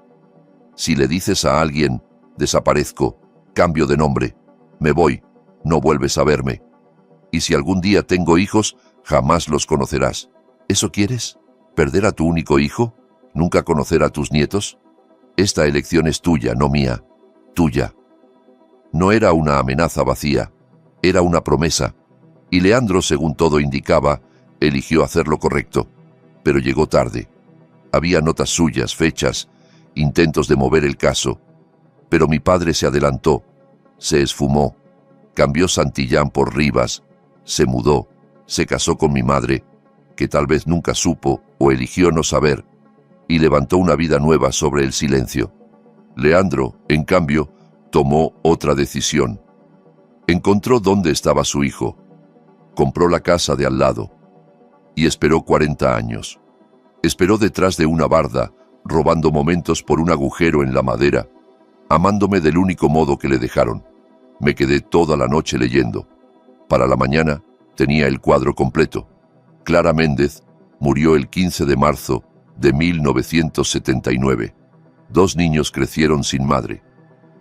Speaker 1: «Si le dices a alguien, desaparezco, cambio de nombre, me voy, no vuelves a verme. Y si algún día tengo hijos, jamás los conocerás. ¿Eso quieres? ¿Perder a tu único hijo? ¿Nunca conocer a tus nietos? Esta elección es tuya, no mía, tuya». No era una amenaza vacía, era una promesa, y Leandro, según todo indicaba, eligió hacer lo correcto, pero llegó tarde. Había notas suyas, fechas, intentos de mover el caso, pero mi padre se adelantó, se esfumó, cambió Santillán por Rivas, se mudó, se casó con mi madre, que tal vez nunca supo o eligió no saber, y levantó una vida nueva sobre el silencio. Leandro, en cambio, tomó otra decisión. Encontró dónde estaba su hijo, compró la casa de al lado, y esperó 40 años. Esperó detrás de una barda, robando momentos por un agujero en la madera, amándome del único modo que le dejaron. Me quedé toda la noche leyendo. Para la mañana tenía el cuadro completo. Clara Méndez murió el 15 de marzo de 1979. 2 niños crecieron sin madre.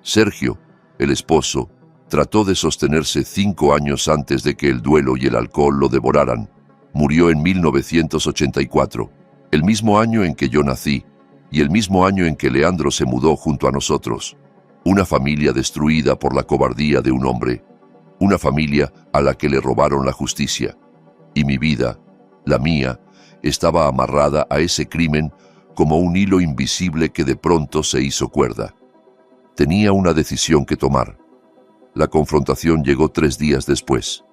Speaker 1: Sergio, el esposo, trató de sostenerse 5 años antes de que el duelo y el alcohol lo devoraran. Murió en 1984, el mismo año en que yo nací y el mismo año en que Leandro se mudó junto a nosotros. Una familia destruida por la cobardía de un hombre. Una familia a la que le robaron la justicia. Y mi vida, la mía, estaba amarrada a ese crimen como un hilo invisible que de pronto se hizo cuerda. Tenía una decisión que tomar. La confrontación llegó 3 días después.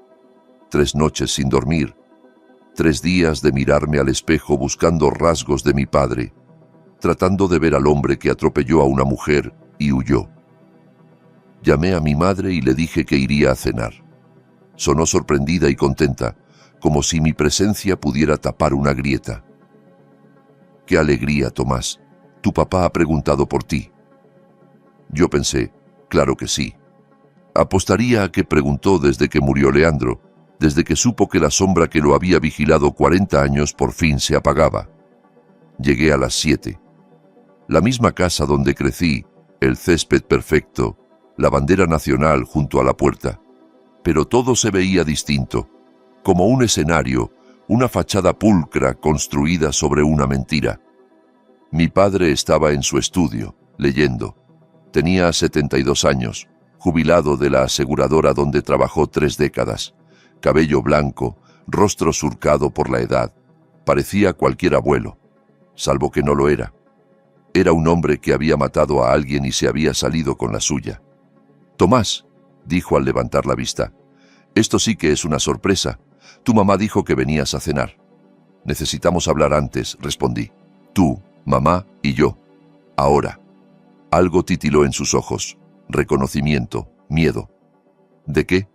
Speaker 1: 3 noches sin dormir. 3 días de mirarme al espejo buscando rasgos de mi padre, tratando de ver al hombre que atropelló a una mujer y huyó. Llamé a mi madre y le dije que iría a cenar. Sonó sorprendida y contenta, como si mi presencia pudiera tapar una grieta. ¡Qué alegría, Tomás! Tu papá ha preguntado por ti. Yo pensé, claro que sí. Apostaría a que preguntó desde que murió Leandro, desde que supo que la sombra que lo había vigilado 40 años por fin se apagaba. Llegué a las 7. La misma casa donde crecí, el césped perfecto, la bandera nacional junto a la puerta. Pero todo se veía distinto, como un escenario, una fachada pulcra construida sobre una mentira. Mi padre estaba en su estudio, leyendo. Tenía 72 años, jubilado de la aseguradora donde trabajó 3 décadas. Cabello blanco, rostro surcado por la edad. Parecía cualquier abuelo, salvo que no lo era. Era un hombre que había matado a alguien y se había salido con la suya. «Tomás», dijo al levantar la vista, «esto sí que es una sorpresa. Tu mamá dijo que venías a cenar». «Necesitamos hablar antes», respondí. «Tú, mamá y yo. Ahora». Algo titiló en sus ojos. Reconocimiento, miedo. ¿De qué?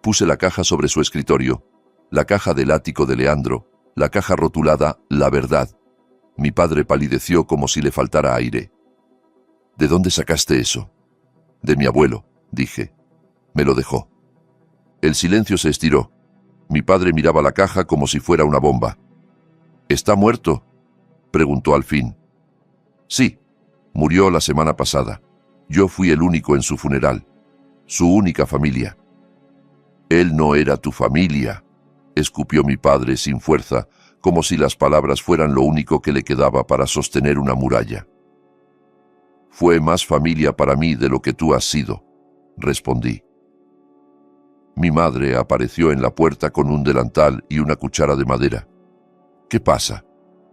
Speaker 1: Puse la caja sobre su escritorio, la caja del ático de Leandro, la caja rotulada «La verdad». Mi padre palideció como si le faltara aire. «¿De dónde sacaste eso?» «De mi abuelo», dije. «Me lo dejó». El silencio se estiró. Mi padre miraba la caja como si fuera una bomba. «¿Está muerto?», preguntó al fin. «Sí, murió la semana pasada. Yo fui el único en su funeral, su única familia». «Él no era tu familia», escupió mi padre sin fuerza, como si las palabras fueran lo único que le quedaba para sostener una muralla. «Fue más familia para mí de lo que tú has sido», respondí. Mi madre apareció en la puerta con un delantal y una cuchara de madera. «¿Qué pasa?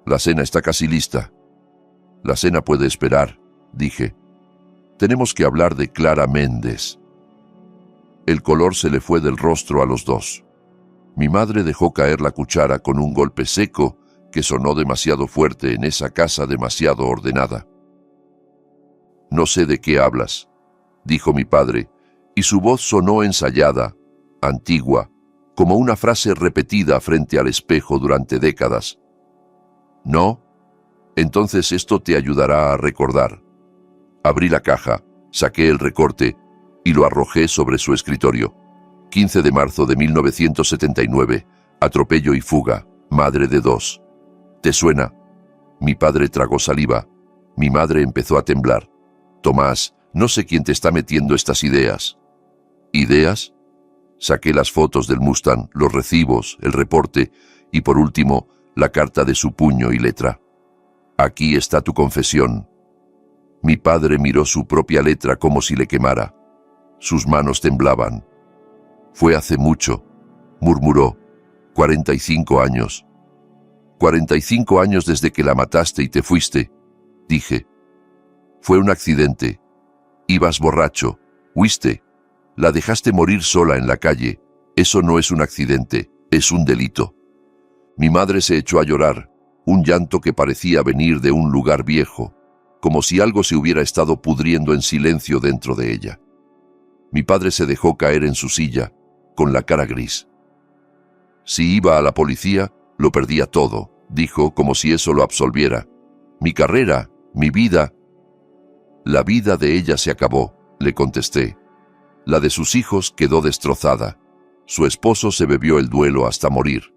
Speaker 1: La cena está casi lista». «La cena puede esperar», dije. «Tenemos que hablar de Clara Méndez». El color se le fue del rostro a los dos. Mi madre dejó caer la cuchara con un golpe seco que sonó demasiado fuerte en esa casa demasiado ordenada. «No sé de qué hablas», dijo mi padre, y su voz sonó ensayada, antigua, como una frase repetida frente al espejo durante décadas. «¿No? Entonces esto te ayudará a recordar». Abrí la caja, saqué el recorte y lo arrojé sobre su escritorio. 15 de marzo de 1979, atropello y fuga, madre de 2. ¿Te suena? Mi padre tragó saliva. Mi madre empezó a temblar. «Tomás, no sé quién te está metiendo estas ideas». ¿Ideas? Saqué las fotos del Mustang, los recibos, el reporte y, por último, la carta de su puño y letra. «Aquí está tu confesión». Mi padre miró su propia letra como si le quemara. Sus manos temblaban. «Fue hace mucho», murmuró. 45 años. 45 años desde que la mataste y te fuiste», dije. «Fue un accidente. Ibas borracho. Huiste. La dejaste morir sola en la calle. Eso no es un accidente, es un delito». Mi madre se echó a llorar, un llanto que parecía venir de un lugar viejo, como si algo se hubiera estado pudriendo en silencio dentro de ella. Mi padre se dejó caer en su silla, con la cara gris. «Si iba a la policía, lo perdía todo», dijo como si eso lo absolviera. «Mi carrera, mi vida». «La vida de ella se acabó», le contesté. «La de sus hijos quedó destrozada. Su esposo se bebió el duelo hasta morir.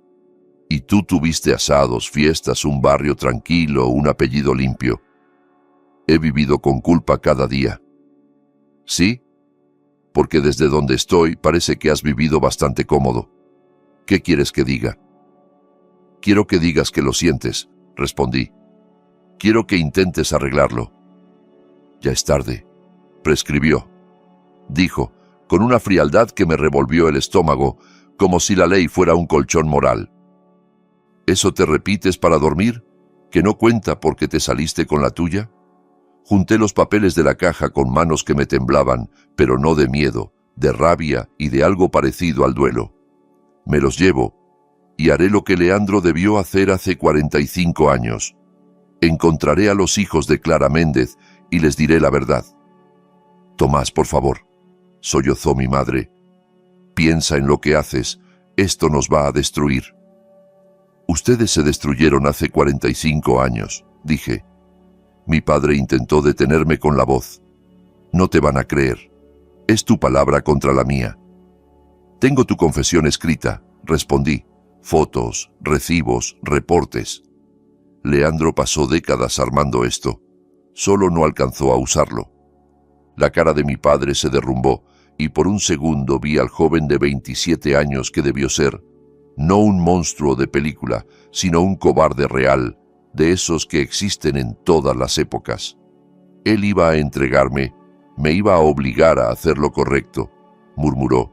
Speaker 1: Y tú tuviste asados, fiestas, un barrio tranquilo, un apellido limpio. He vivido con culpa cada día». «¿Sí? Porque desde donde estoy parece que has vivido bastante cómodo. ¿Qué quieres que diga?» «Quiero que digas que lo sientes», respondí. «Quiero que intentes arreglarlo». «Ya es tarde», prescribió. Dijo, con una frialdad que me revolvió el estómago, como si la ley fuera un colchón moral. «¿Eso te repites para dormir? ¿Que no cuenta porque te saliste con la tuya?» Junté los papeles de la caja con manos que me temblaban, pero no de miedo, de rabia y de algo parecido al duelo. «Me los llevo, y haré lo que Leandro debió hacer hace 45 años. Encontraré a los hijos de Clara Méndez y les diré la verdad». Tomás, por favor, sollozó mi madre. Piensa en lo que haces, esto nos va a destruir. Ustedes se destruyeron hace 45 años, dije. Mi padre intentó detenerme con la voz. No te van a creer. Es tu palabra contra la mía. Tengo tu confesión escrita, respondí. Fotos, recibos, reportes. Leandro pasó décadas armando esto. Solo no alcanzó a usarlo. La cara de mi padre se derrumbó y por un segundo vi al joven de 27 años que debió ser, no un monstruo de película, sino un cobarde real, de esos que existen en todas las épocas. Él iba a entregarme, me iba a obligar a hacer lo correcto, murmuró.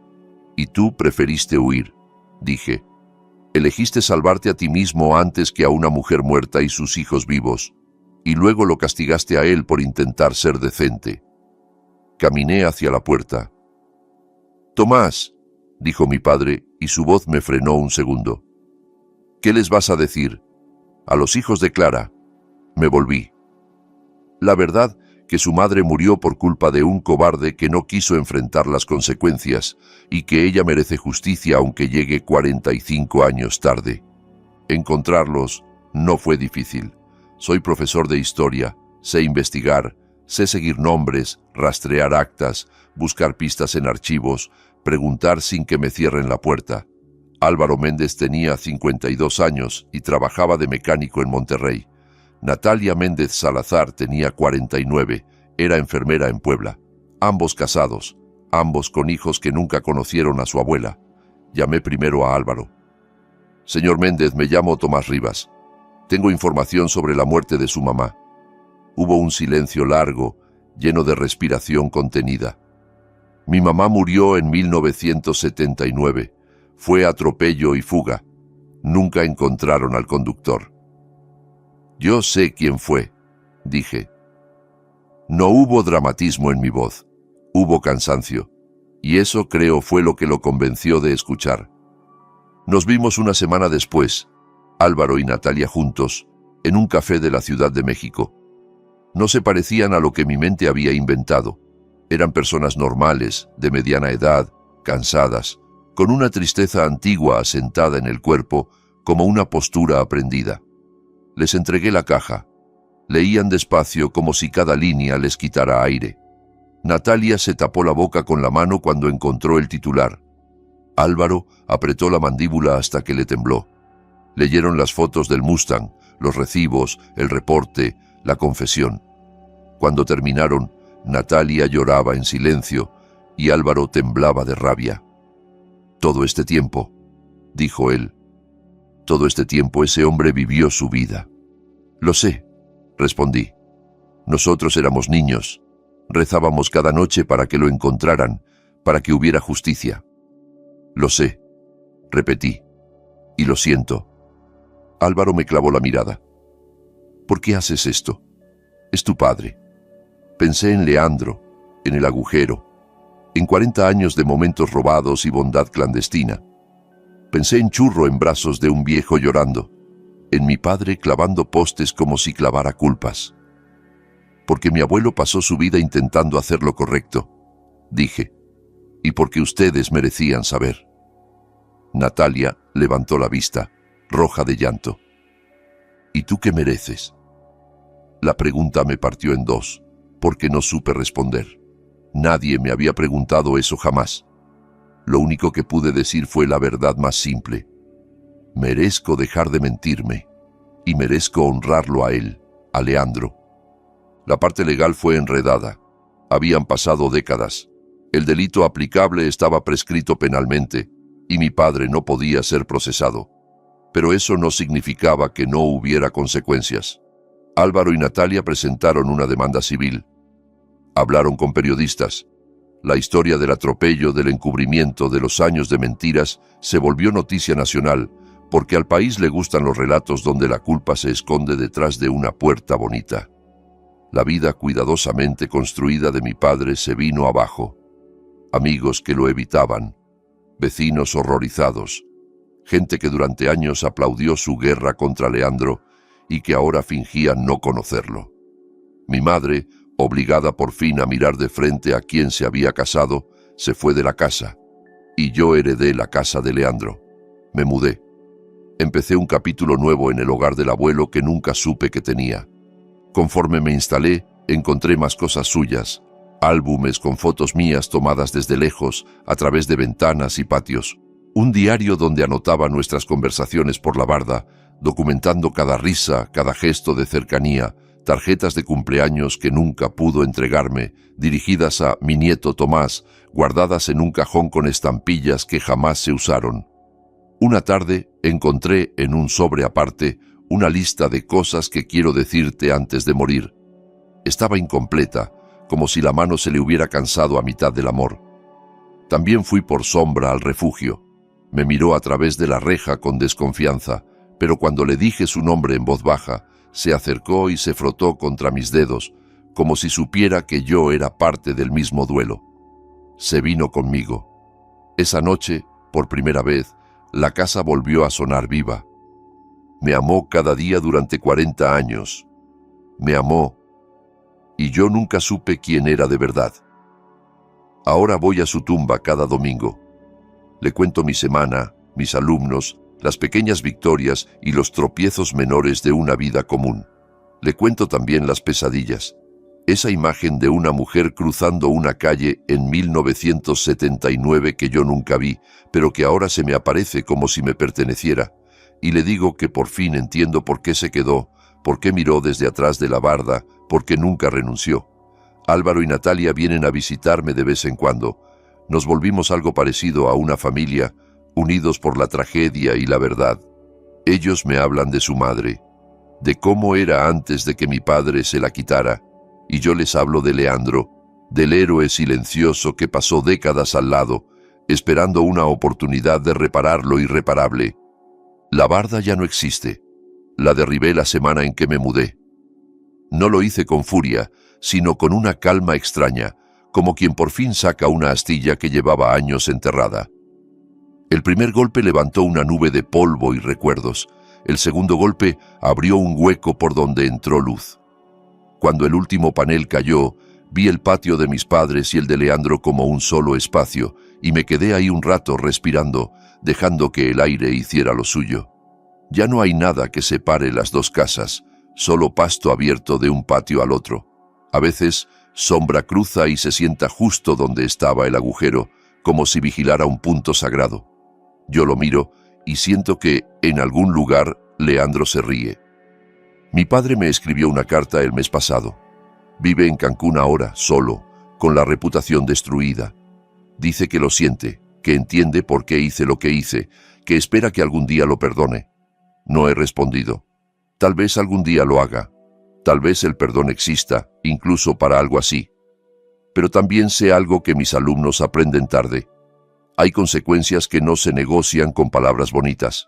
Speaker 1: Y tú preferiste huir, dije. Elegiste salvarte a ti mismo antes que a una mujer muerta y sus hijos vivos, y luego lo castigaste a él por intentar ser decente. Caminé hacia la puerta. Tomás, dijo mi padre, y su voz me frenó un segundo. ¿Qué les vas a decir? A los hijos de Clara. Me volví. La verdad que su madre murió por culpa de un cobarde que no quiso enfrentar las consecuencias y que ella merece justicia aunque llegue 45 años tarde. Encontrarlos no fue difícil. Soy profesor de historia, sé investigar, sé seguir nombres, rastrear actas, buscar pistas en archivos, preguntar sin que me cierren la puerta. Álvaro Méndez tenía 52 años y trabajaba de mecánico en Monterrey. Natalia Méndez Salazar tenía 49, era enfermera en Puebla. Ambos casados, ambos con hijos que nunca conocieron a su abuela. Llamé primero a Álvaro. Señor Méndez, me llamo Tomás Rivas. Tengo información sobre la muerte de su mamá. Hubo un silencio largo, lleno de respiración contenida. Mi mamá murió en 1979. Fue atropello y fuga. Nunca encontraron al conductor. Yo sé quién fue, dije. No hubo dramatismo en mi voz, hubo cansancio, y eso creo fue lo que lo convenció de escuchar. Nos vimos una semana después, Álvaro y Natalia juntos, en un café de la Ciudad de México. No se parecían a lo que mi mente había inventado. Eran personas normales, de mediana edad, cansadas, con una tristeza antigua asentada en el cuerpo, como una postura aprendida. Les entregué la caja. Leían despacio como si cada línea les quitara aire. Natalia se tapó la boca con la mano cuando encontró el titular. Álvaro apretó la mandíbula hasta que le tembló. Leyeron las fotos del Mustang, los recibos, el reporte, la confesión. Cuando terminaron, Natalia lloraba en silencio y Álvaro temblaba de rabia. Todo este tiempo, dijo él, todo este tiempo ese hombre vivió su vida. Lo sé, respondí. Nosotros éramos niños. Rezábamos cada noche para que lo encontraran, para que hubiera justicia. Lo sé, repetí. Y lo siento. Álvaro me clavó la mirada. ¿Por qué haces esto? Es tu padre. Pensé en Leandro, en el agujero, en 40 años de momentos robados y bondad clandestina. Pensé en Churro en brazos de un viejo llorando, en mi padre clavando postes como si clavara culpas. Porque mi abuelo pasó su vida intentando hacer lo correcto, dije, y porque ustedes merecían saber. Natalia levantó la vista, roja de llanto. ¿Y tú qué mereces? La pregunta me partió en dos, porque no supe responder. Nadie me había preguntado eso jamás. Lo único que pude decir fue la verdad más simple. Merezco dejar de mentirme, y merezco honrarlo a él, a Leandro. La parte legal fue enredada. Habían pasado décadas. El delito aplicable estaba prescrito penalmente, y mi padre no podía ser procesado. Pero eso no significaba que no hubiera consecuencias. Álvaro y Natalia presentaron una demanda civil. Hablaron con periodistas. La historia del atropello, del encubrimiento, de los años de mentiras se volvió noticia nacional, porque al país le gustan los relatos donde la culpa se esconde detrás de una puerta bonita. La vida cuidadosamente construida de mi padre se vino abajo. Amigos que lo evitaban, vecinos horrorizados, gente que durante años aplaudió su guerra contra Leandro y que ahora fingía no conocerlo. Mi madre, Obligada por fin a mirar de frente a quien se había casado, se fue de la casa, y yo heredé la casa de Leandro. Me mudé. Empecé un capítulo nuevo en el hogar del abuelo que nunca supe que tenía. Conforme me instalé, encontré más cosas suyas, álbumes con fotos mías tomadas desde lejos, a través de ventanas y patios, un diario donde anotaba nuestras conversaciones por la barda, documentando cada risa, cada gesto de cercanía, tarjetas de cumpleaños que nunca pudo entregarme, dirigidas a mi nieto Tomás, guardadas en un cajón con estampillas que jamás se usaron. Una tarde encontré en un sobre aparte una lista de cosas que quiero decirte antes de morir. Estaba incompleta, como si la mano se le hubiera cansado a mitad del amor. También fui por sombra al refugio. Me miró a través de la reja con desconfianza, pero cuando le dije su nombre en voz baja, se acercó y se frotó contra mis dedos, como si supiera que yo era parte del mismo duelo. Se vino conmigo. Esa noche, por primera vez, la casa volvió a sonar viva. Me amó cada día durante 40 años. Me amó, y yo nunca supe quién era de verdad. Ahora voy a su tumba cada domingo. Le cuento mi semana, mis alumnos, las pequeñas victorias y los tropiezos menores de una vida común. Le cuento también las pesadillas. Esa imagen de una mujer cruzando una calle en 1979 que yo nunca vi, pero que ahora se me aparece como si me perteneciera. Y le digo que por fin entiendo por qué se quedó, por qué miró desde atrás de la barda, por qué nunca renunció. Álvaro y Natalia vienen a visitarme de vez en cuando. Nos volvimos algo parecido a una familia, unidos por la tragedia y la verdad. Ellos me hablan de su madre, de cómo era antes de que mi padre se la quitara, y yo les hablo de Leandro, del héroe silencioso que pasó décadas al lado, esperando una oportunidad de reparar lo irreparable. La barda ya no existe. La derribé la semana en que me mudé. No lo hice con furia, sino con una calma extraña, como quien por fin saca una astilla que llevaba años enterrada. El primer golpe levantó una nube de polvo y recuerdos. El segundo golpe abrió un hueco por donde entró luz. Cuando el último panel cayó, vi el patio de mis padres y el de Leandro como un solo espacio, y me quedé ahí un rato respirando, dejando que el aire hiciera lo suyo. Ya no hay nada que separe las dos casas, solo pasto abierto de un patio al otro. A veces, sombra cruza y se sienta justo donde estaba el agujero, como si vigilara un punto sagrado. Yo lo miro y siento que, en algún lugar, Leandro se ríe. Mi padre me escribió una carta el mes pasado. Vive en Cancún ahora, solo, con la reputación destruida. Dice que lo siente, que entiende por qué hice lo que hice, que espera que algún día lo perdone. No he respondido. Tal vez algún día lo haga. Tal vez el perdón exista, incluso para algo así. Pero también sé algo que mis alumnos aprenden tarde. Hay consecuencias que no se negocian con palabras bonitas.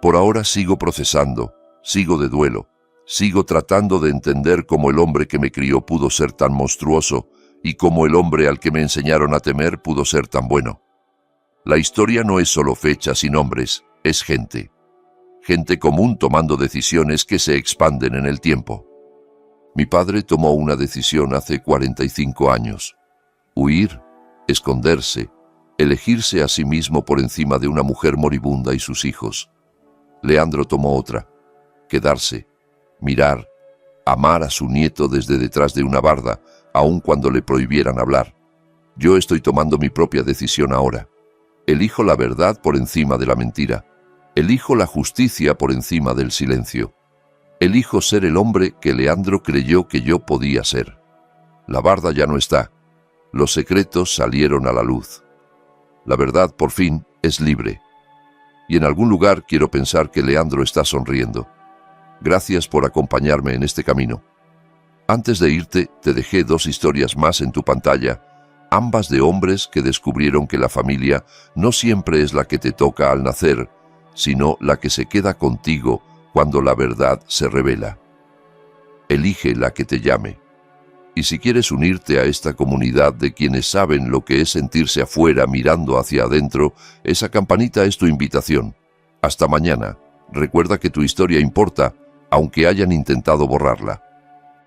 Speaker 1: Por ahora sigo procesando, sigo de duelo, sigo tratando de entender cómo el hombre que me crió pudo ser tan monstruoso y cómo el hombre al que me enseñaron a temer pudo ser tan bueno. La historia no es solo fechas y nombres, es gente. Gente común tomando decisiones que se expanden en el tiempo. Mi padre tomó una decisión hace 45 años. Huir, esconderse, elegirse a sí mismo por encima de una mujer moribunda y sus hijos. Leandro tomó otra, quedarse, mirar, amar a su nieto desde detrás de una barda, aun cuando le prohibieran hablar. Yo estoy tomando mi propia decisión ahora. Elijo la verdad por encima de la mentira. Elijo la justicia por encima del silencio. Elijo ser el hombre que Leandro creyó que yo podía ser. La barda ya no está. Los secretos salieron a la luz. La verdad, por fin, es libre. Y en algún lugar quiero pensar que Leandro está sonriendo. Gracias por acompañarme en este camino. Antes de irte, te dejé 2 historias más en tu pantalla, ambas de hombres que descubrieron que la familia no siempre es la que te toca al nacer, sino la que se queda contigo cuando la verdad se revela. Elige la que te llame. Y si quieres unirte a esta comunidad de quienes saben lo que es sentirse afuera mirando hacia adentro, esa campanita es tu invitación. Hasta mañana. Recuerda que tu historia importa, aunque hayan intentado borrarla.